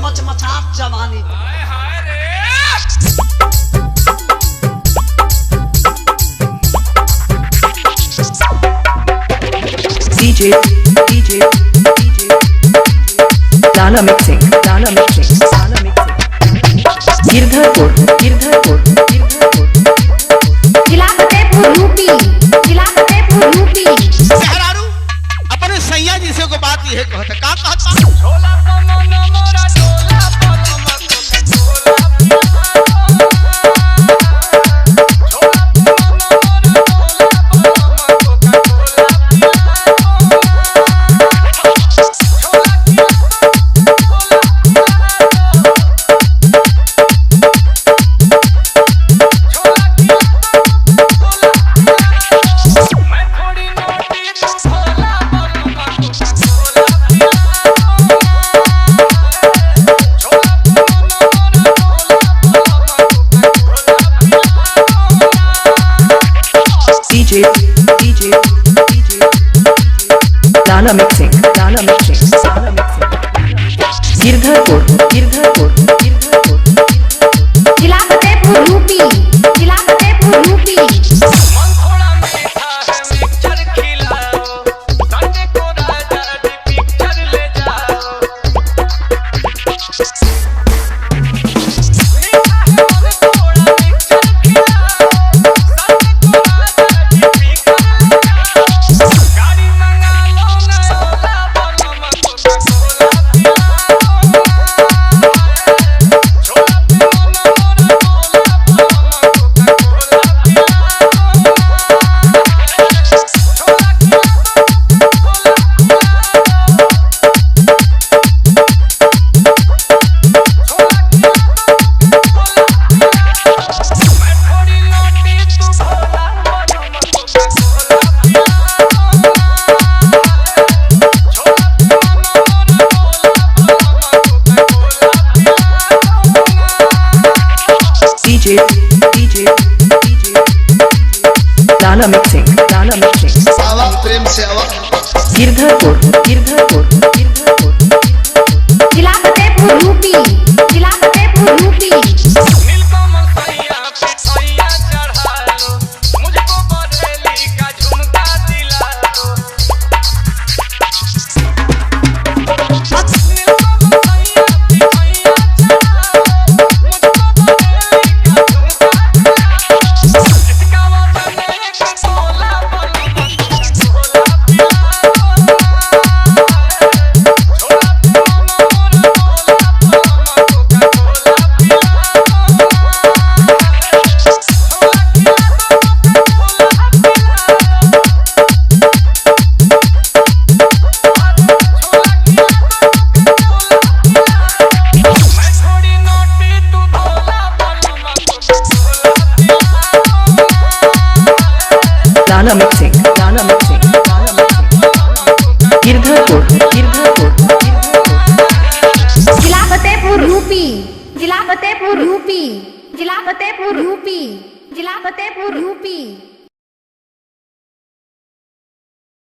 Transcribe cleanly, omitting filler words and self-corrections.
मचमचात जवानी। DJ Dana mixing Girdharpur जिला Fatehpur UP शहरारू अपने सैया जी से को बात ये कहता का कहता DJ Dana mixing गिरधरपुर जिला Fatehpur UP DJ Dana mixing आवा प्रेम से आवा गिरधरपुर जिला Fatehpur UP Dana mixing Girdharpur जिला फतेहपुर यूपी